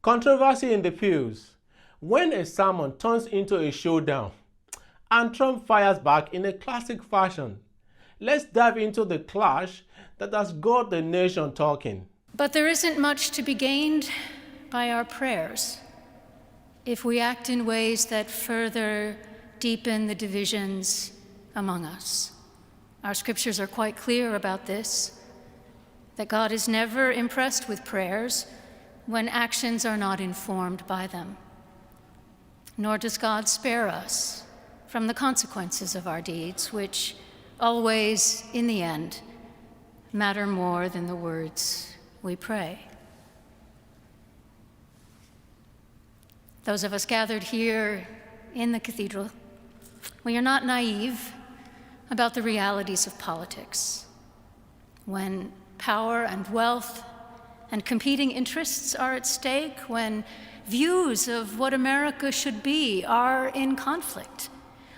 Controversy in the Pews. When a sermon turns into a showdown and Trump fires back in a classic fashion. Let's dive into the clash that has got the nation talking. But there isn't much to be gained by our prayers if we act in ways that further deepen the divisions among us. Our scriptures are quite clear about this, that God is never impressed with prayers when actions are not informed by them. Nor does God spare us from the consequences of our deeds, which always, in the end, matter more than the words we pray. Those of us gathered here in the cathedral, we are not naive about the realities of politics. When power and wealth and competing interests are at stake, when views of what America should be are in conflict,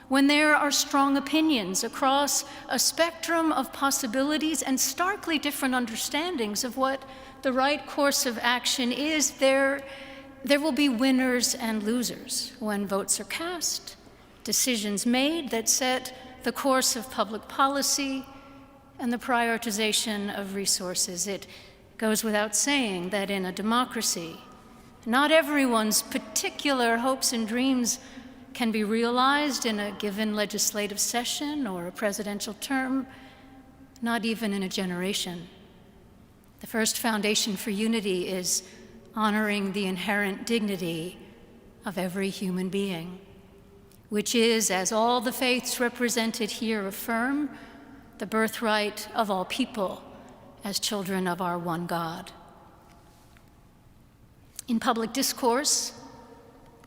when there are strong opinions across a spectrum of possibilities and starkly different understandings of what the right course of action is, there will be winners and losers when votes are cast, decisions made that set the course of public policy and the prioritization of resources. It goes without saying that in a democracy, not everyone's particular hopes and dreams can be realized in a given legislative session or a presidential term, not even in a generation. The first foundation for unity is honoring the inherent dignity of every human being, which is, as all the faiths represented here affirm, the birthright of all people as children of our one God. In public discourse,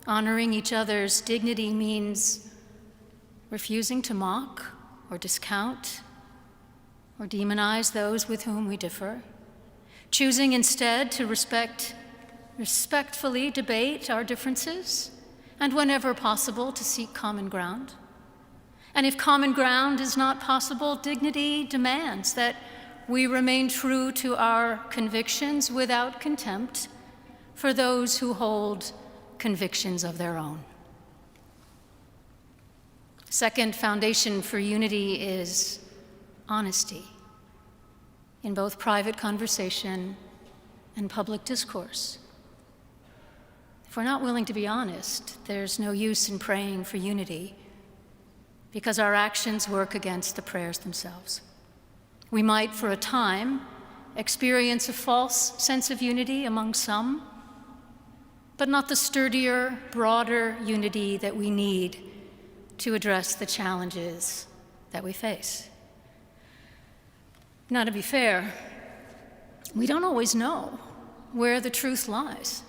honoring each other's dignity means refusing to mock or discount or demonize those with whom we differ, choosing instead to respectfully debate our differences, and whenever possible, to seek common ground. And if common ground is not possible, dignity demands that we remain true to our convictions without contempt for those who hold convictions of their own. Second foundation for unity is honesty in both private conversation and public discourse. If we're not willing to be honest, there's no use in praying for unity because our actions work against the prayers themselves. We might, for a time, experience a false sense of unity among some, but not the sturdier, broader unity that we need to address the challenges that we face. Now, to be fair, we don't always know where the truth lies,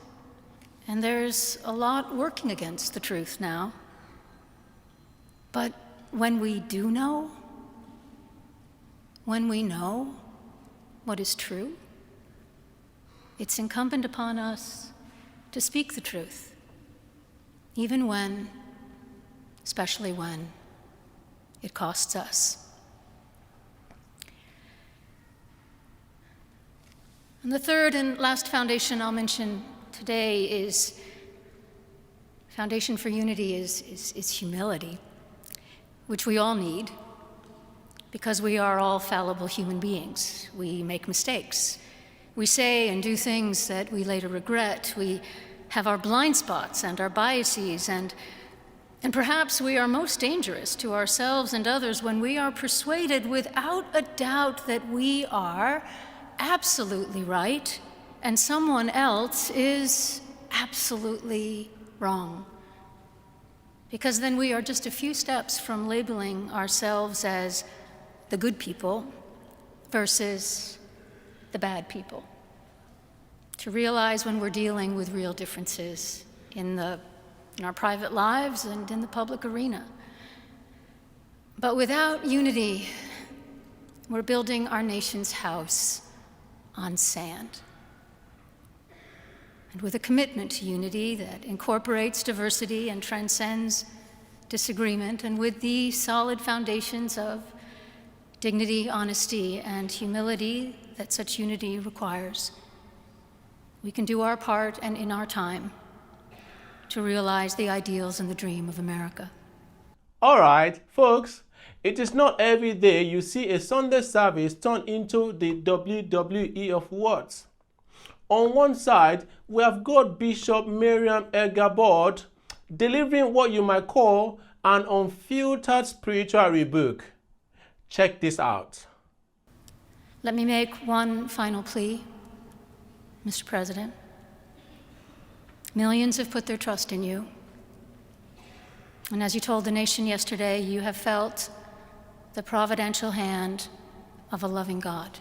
and there's a lot working against the truth now. But when we do know, when we know what is true, it's incumbent upon us to speak the truth, even when, especially when, it costs us. And the third and last foundation I'll mention today is, foundation for unity is humility, which we all need because we are all fallible human beings. We make mistakes. We say and do things that we later regret. We have our blind spots and our biases, and perhaps we are most dangerous to ourselves and others when we are persuaded without a doubt that we are absolutely right and someone else is absolutely wrong. Because then we are just a few steps from labeling ourselves as the good people versus the bad people. To realize when we're dealing with real differences in our private lives and in the public arena. But without unity, we're building our nation's house on sand. And with a commitment to unity that incorporates diversity and transcends disagreement, and with the solid foundations of dignity, honesty, and humility that such unity requires, we can do our part and in our time to realize the ideals and the dream of America. All right, folks, it is not every day you see a Sunday service turn into the WWE of words. On one side, we have got Bishop Mariann Edgar Budde delivering what you might call an unfiltered spiritual rebuke. Check this out. Let me make one final plea, Mr. President. Millions have put their trust in you. And as you told the nation yesterday, you have felt the providential hand of a loving God.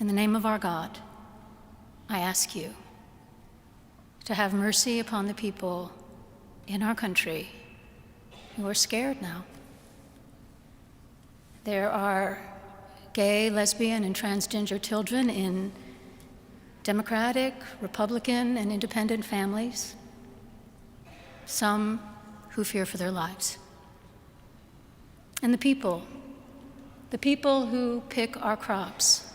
In the name of our God, I ask you to have mercy upon the people in our country who are scared now. There are gay, lesbian, and transgender children in Democratic, Republican, and independent families, some who fear for their lives. And the people who pick our crops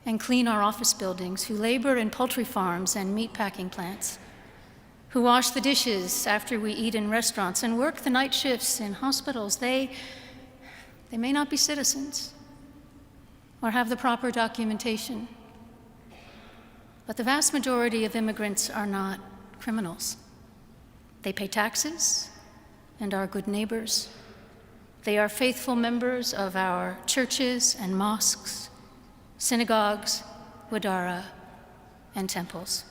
and clean our office buildings, who labor in poultry farms and meat packing plants, who wash the dishes after we eat in restaurants and work the night shifts in hospitals, they may not be citizens or have the proper documentation, but the vast majority of immigrants are not criminals. They pay taxes and are good neighbors. They are faithful members of our churches and mosques, synagogues, wadara, and temples.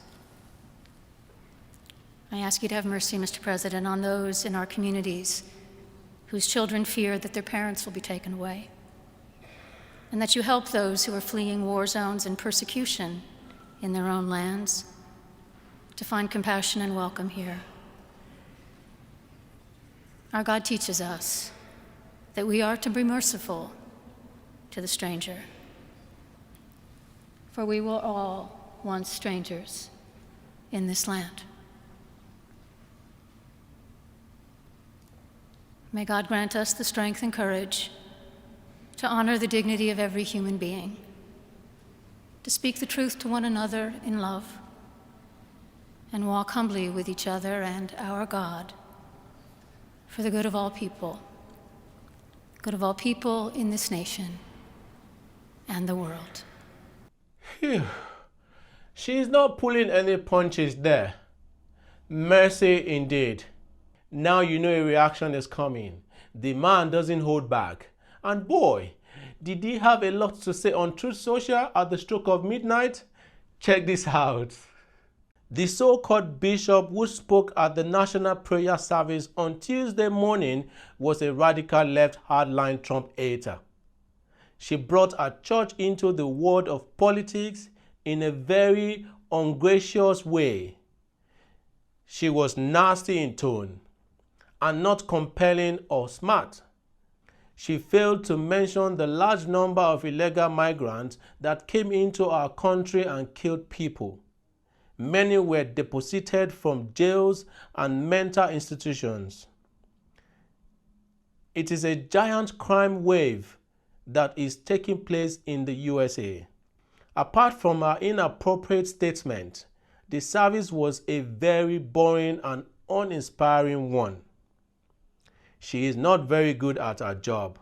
I ask you to have mercy, Mr. President, on those in our communities whose children fear that their parents will be taken away, and that you help those who are fleeing war zones and persecution in their own lands to find compassion and welcome here. Our God teaches us that we are to be merciful to the stranger, for we were all once strangers in this land. May God grant us the strength and courage to honor the dignity of every human being, to speak the truth to one another in love, and walk humbly with each other and our God for the good of all people in this nation and the world. Phew. She's not pulling any punches there. Mercy indeed. Now you know a reaction is coming. The man doesn't hold back. And boy, did he have a lot to say on Truth Social at the stroke of midnight? Check this out. The so-called bishop who spoke at the national prayer service on Tuesday morning was a radical left hardline Trump hater. She brought her church into the world of politics in a very ungracious way. She was nasty in tone and not compelling or smart. She failed to mention the large number of illegal migrants that came into our country and killed people. Many were deposited from jails and mental institutions. It is a giant crime wave that is taking place in the USA. Apart from her inappropriate statement, the service was a very boring and uninspiring one. She is not very good at her job.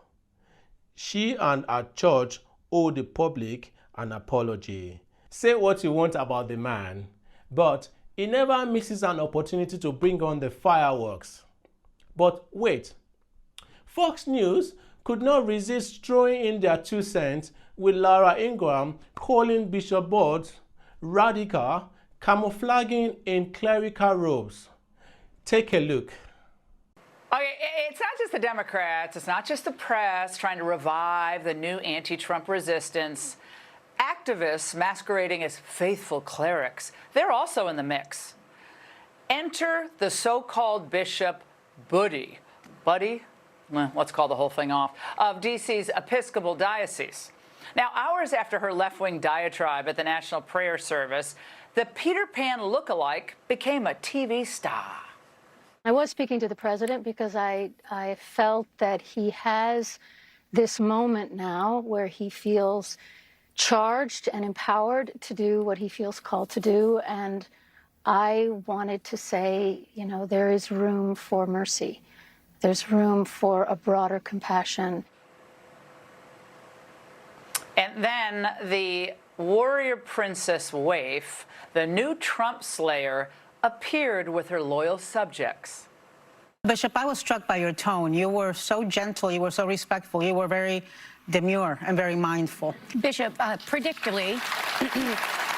She and her church owe the public an apology. Say what you want about the man, but he never misses an opportunity to bring on the fireworks. But wait, Fox News could not resist throwing in their 2 cents with Laura Ingraham calling Bishop Budde radical, camouflaging in clerical robes. Take a look. Okay, it's not just the Democrats, it's not just the press trying to revive the new anti-Trump resistance. Activists masquerading as faithful clerics, they're also in the mix. Enter the so-called Bishop Budde, let's call the whole thing off, of D.C.'s Episcopal Diocese. Now, hours after her left-wing diatribe at the National Prayer Service, the Peter Pan look-alike became a TV star. I was speaking to the president because I felt that he has this moment now where he feels charged and empowered to do what he feels called to do. And I wanted to say, you know, there is room for mercy. There's room for a broader compassion. And then the warrior princess waif, the new Trump slayer, appeared with her loyal subjects. Bishop, I was struck by your tone. You were so gentle, you were so respectful, you were very demure and very mindful. Bishop, predictably,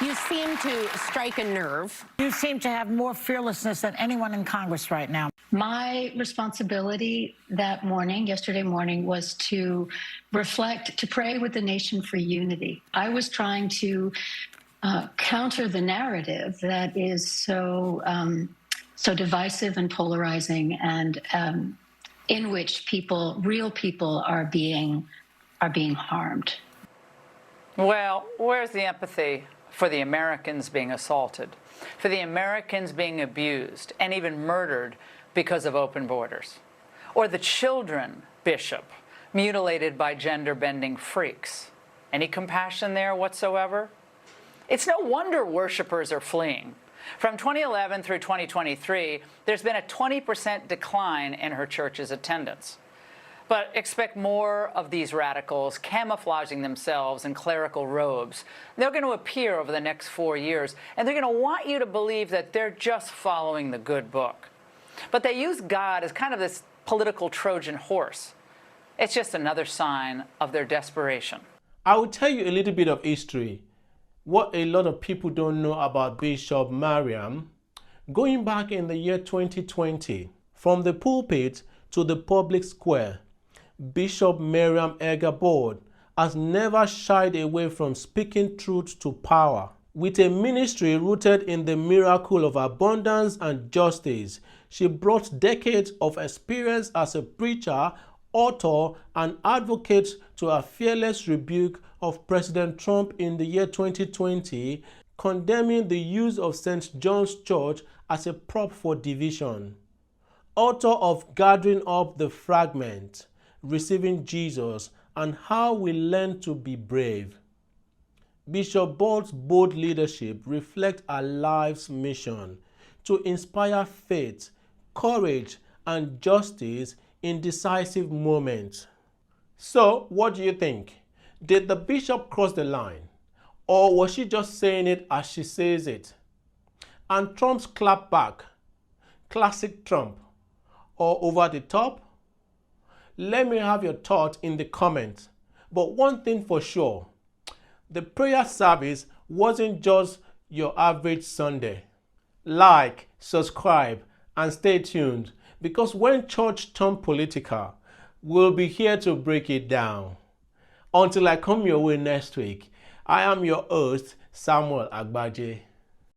you seem to strike a nerve. You seem to have more fearlessness than anyone in Congress right now. My responsibility that morning, yesterday morning, was to reflect, to pray with the nation for unity. I was trying to counter the narrative that is so divisive and polarizing, and in which people, real people, are being harmed. Well, where's the empathy for the Americans being assaulted, for the Americans being abused and even murdered because of open borders? Or the children, Bishop, mutilated by gender-bending freaks? Any compassion there whatsoever? It's no wonder worshipers are fleeing. From 2011 through 2023, there's been a 20% decline in her church's attendance. But expect more of these radicals camouflaging themselves in clerical robes. They're going to appear over the next 4 years, and they're going to want you to believe that they're just following the good book. But they use God as kind of this political Trojan horse. It's just another sign of their desperation. I will tell you a little bit of history. What a lot of people don't know about Bishop Mariann. Going back in the year 2020, from the pulpit to the public square, Bishop Mariann Edgar Budde has never shied away from speaking truth to power. With a ministry rooted in the miracle of abundance and justice, she brought decades of experience as a preacher, author, and advocate to a fearless rebuke of President Trump in the year 2020, condemning the use of St. John's Church as a prop for division. Author of Gathering Up the Fragment, Receiving Jesus, and How We Learn to Be Brave. Bishop Budde's bold leadership reflects our life's mission to inspire faith, courage, and justice in decisive moments. So, what do you think? Did the bishop cross the line? Or was she just saying it as she says it? And Trump's clapback, classic Trump, or over the top? Let me have your thoughts in the comments. But one thing for sure, the prayer service wasn't just your average Sunday. Like, subscribe, and stay tuned, because when church turned political, we'll be here to break it down. Until I come your way next week, I am your host, Samuel Agbaje.